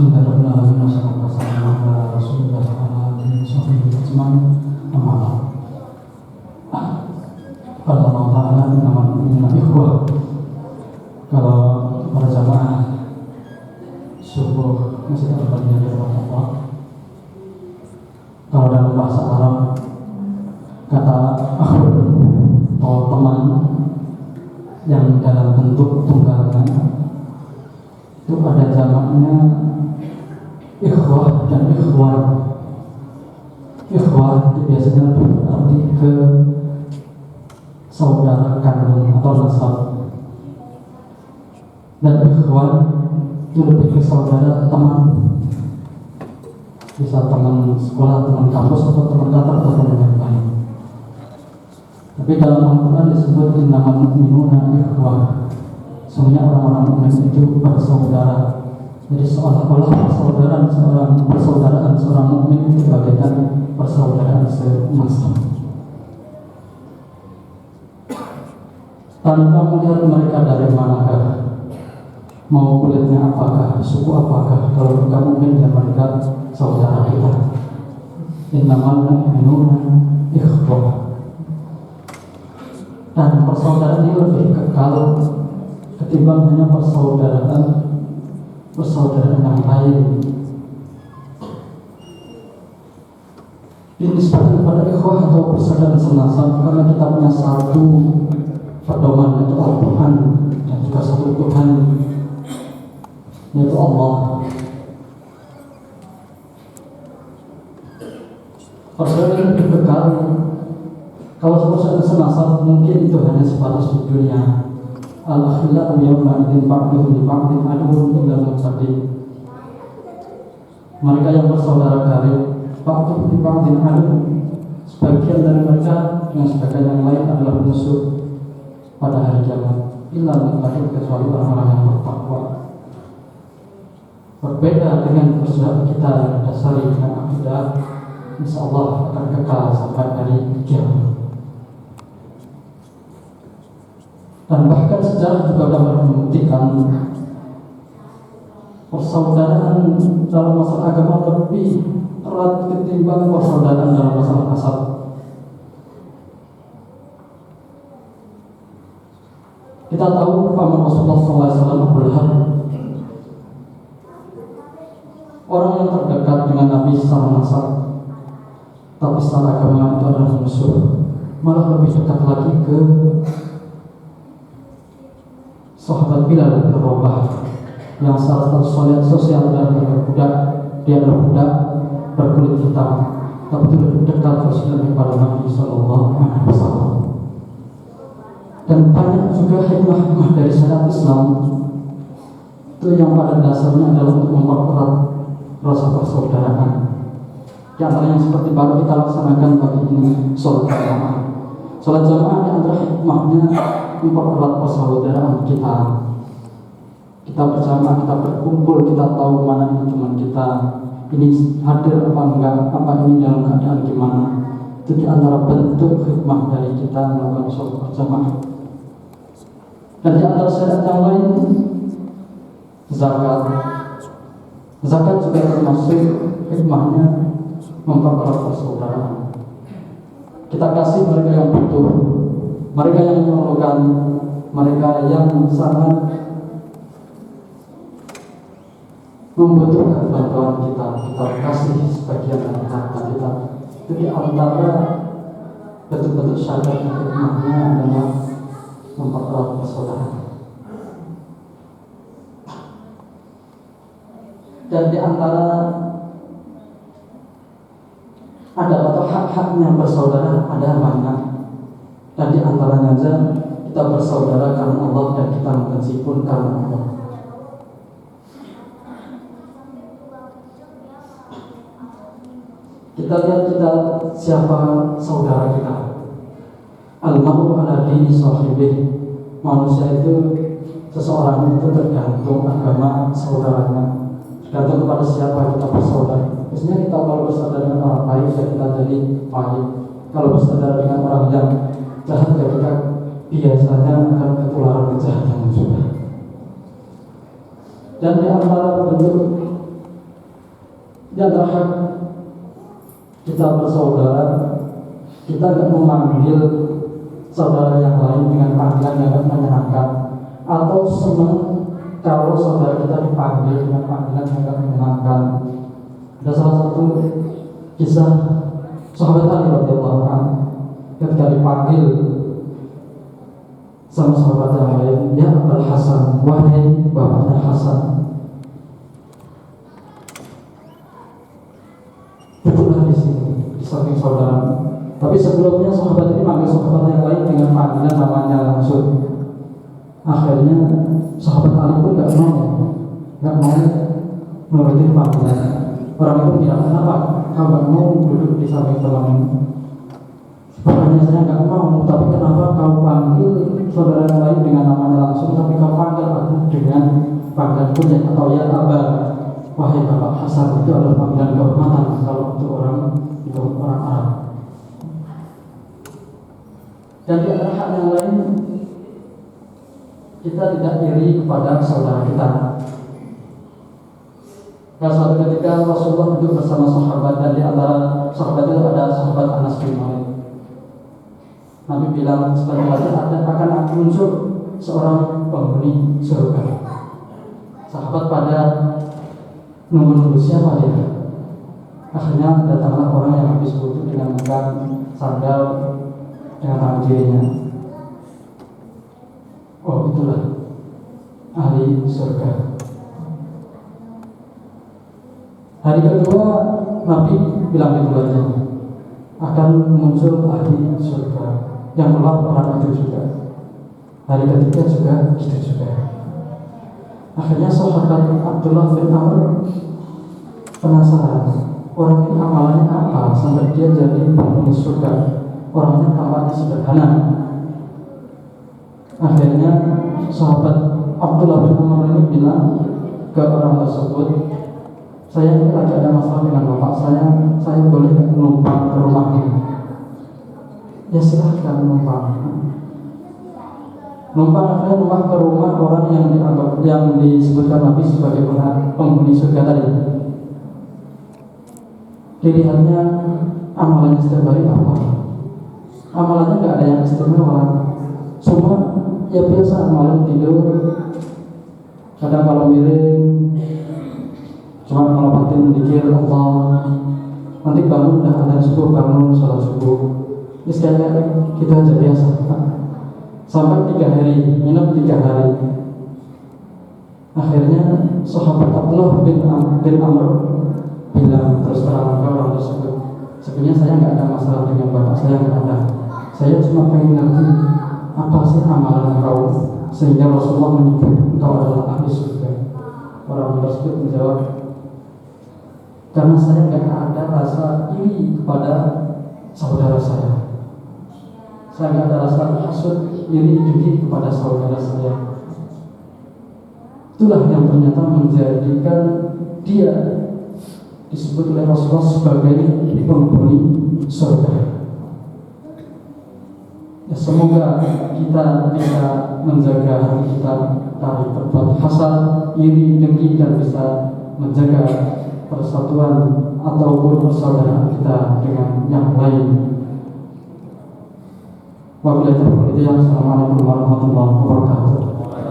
Alhamdulillahirabbil alamin wassalamu ala rasulillah wa ala alihi washabbihi ajmain. Amma ba'd. Qala Allah Ta'ala innamal mu'minuna ikhwah. Kalau para jamaah subuh Masjid Al-Badiyah di Allah, kalau dalam bahasa Arab kata akhir atau teman yang dalam bentuk tunggalnya itu ada jamaknya ikhwah dan ikhwan. Ikhwah itu biasanya lebih berarti ke saudara kandung atau nasab, dan ikhwan itu lebih ke saudara teman, bisa teman sekolah, teman kampus, atau teman kantor, atau teman yang lain. Tapi dalam Al-Quran disebut innamal mu'minuna ikhwah. Semuanya orang-orang mukmin itu bersaudara. Jadi seolah-olah persaudaraan seorang mukmin itu bagaikan persaudaraan senasab. Tanpa melihat mereka dari manakah, mau kulitnya apakah, suku apakah, kalau mereka mukmin dan mereka saudara kita. Innamal mu'minuna ikhwah. Dan persaudaraan ini lebih kekal ketimbang hanya persaudaraan yang lain. Dinisbahkan kepada ikhwah atau persaudaraan senasab karena kita punya satu pedoman, yaitu Al-Quran, dan juga satu Tuhan, yaitu Allah. Persaudaraan lebih kekal. Kalau persaudaraan senasab mungkin itu hanya sebatas di dunia. Al-akhillau yawma idzin ba'duhum li ba'din aduwwun illal muttaqin. Mereka yang bersaudara karib, ba'duhum li ba'din aduwwun, sebagian dari mereka dengan sebagian yang lain adalah musuh pada hari kiamat. Illal muttaqin, kecuali orang-orang yang bertakwa. Berbeda dengan persaudaraan kita yang didasari dengan akidah, insyaallah akan kekal sampai hari kiamat. Dan bahkan sejarah juga dapat membuktikan persaudaraan dalam masalah agama lebih erat ketimbang persaudaraan dalam masalah nasab. Kita tahu paman Rasulullah SAW berhak orang yang terdekat dengan Nabi secara nasab, tapi secara agama itu adalah musuh. Malah lebih dekat lagi ke sahabat Bilal bin Rabah yang salah satu sosial dan berbudak, dia adalah budak berkulit hitam, tapi itu lebih dekat sosialnya kepada Nabi Sallallahu Alaihi Wasallam. Dan banyak juga hikmah dari syariat Islam itu yang pada dasarnya adalah untuk mempererat rasa persaudaraan. Di antaranya seperti baru kita laksanakan pagi ini sholat jamaah. Sholat jamaah di antara hikmahnya mempererat persaudaraan kita. Kita bersama, kita berkumpul, kita tahu mana ini teman kita, ini hadir apa enggak, apa ini dalam keadaan gimana. Itu di antara bentuk hikmah dari kita melakukan sholat berjamaah. Dan di antara syariat yang lain, zakat. Zakat juga termasuk hikmahnya mempererat persaudaraan. Kita kasih mereka yang butuh, mereka yang memerlukan, mereka yang sangat membutuhkan bantuan kita. Kita kasih sebagian dari harta kita. Itu di antara bentuk-bentuk syariat yang hikmahnya adalah mempererat persaudaraan. Dan di antara ada atau hak-haknya bersaudara ada banyak. Dan di antaranya saja kita bersaudara karena Allah dan kita membenci pun karena Allah. Kita lihat siapa saudara kita. Al-mar'u ala dini sahibih. Manusia itu, seseorang itu tergantung agama saudaranya, tergantung kepada siapa kita bersaudara. Biasanya kita kalau bersaudara dengan orang baik ya kita jadi baik. Kalau bersaudara dengan orang yang jahat ya kita biasanya akan ketularan kejahatan juga. Dan di antara bentuk Di antara hak kita bersaudara, kita nggak memanggil saudara yang lain dengan panggilan yang nggak menyenangkan, atau senang kalau saudara kita dipanggil dengan panggilan yang nggak menyenangkan. Ada salah satu kisah sahabat Ali radhiyallahu anhu ketika dipanggil sama sahabat yang lain, ya Abul Hasan, wahai bapaknya Hasan, duduklah di sini di samping saudara. Tapi sebelumnya sahabat ini manggil sahabat yang lain dengan panggilan namanya langsung. Akhirnya sahabat Ali pun nggak mau menuruti panggilan. Orang itu bilang, kenapa kamu nggak mau duduk di samping temanmu? Bukannya saya nggak mau, tapi kenapa kau panggil saudara yang lain dengan namanya langsung, tapi kau panggil aku dengan panggilan kunyah atau ya Aba, wahai Bapak Hasan. Itu adalah panggilan kehormatan kalau untuk orang Arab. Dan di antara hak yang lain, kita tidak iri kepada saudara kita. Kalau suatu ketika Rasulullah duduk bersama sahabat, dan di antara sahabat itu ada sahabat Anas bin Malik. Nabi bilang, sebentar lagi akan muncul seorang penghuni surga. Sahabat pada nunggu siapa dia. Akhirnya datanglah orang yang habis wudhu dengan memegang sandal dengan tangan kirinya. Oh, itulah ahli surga. Hari kedua Nabi bilang itu lagi, akan muncul ahli surga yang melak orang itu juga. Hari ketiga juga itu juga. Akhirnya sahabat Abdullah bin Amr penasaran, orang ini amalannya apa sampai dia jadi penghuni surga? Orangnya tampaknya sederhana. Akhirnya sahabat Abdullah bin Amr ini bilang ke orang tersebut, saya ini lagi ada masalah dengan bapak saya boleh numpang ke rumahnya? Ya silahkan numpang. Akhirnya numpang ke rumah orang yang disebutkan Nabi sebagai penghuni surga tadi. Dilihatnya amalannya setiap hari apa? Amalannya nggak ada yang istimewa. Cuma ya biasa, malam tidur, kadang kalau miring, cuma ngelepatin dikir Allah, nanti bangun udah ada subuh, bangun sholat subuh. Ini sekalian kita aja biasa. Sampai 3 hari, minum 3 hari. Akhirnya sahabat Abdullah bin Amr bilang terus terang ke orang tersebut, sebenarnya saya nggak ada masalah dengan bapak saya, nggak ada. Saya cuma pengen ngerti apa sih amalan kau sehingga Rasulullah menyebut engkau adalah ahli surga. Orang tersebut menjawab, karena saya nggak ada rasa iri kepada saudara saya. Saya nggak ada rasa hasud, iri, dengki kepada saudara saya. Itulah yang ternyata menjadikan dia disebut oleh Rasulullah sebagai penghuni surga. Ya, semoga kita bisa menjaga hati kita dari berbuat hasad, iri, dengki, dan bisa menjaga persatuan ataupun persaudaraan kita dengan yang lain. Wabillahi taufiq. Assalamualaikum warahmatullahi wabarakatuh.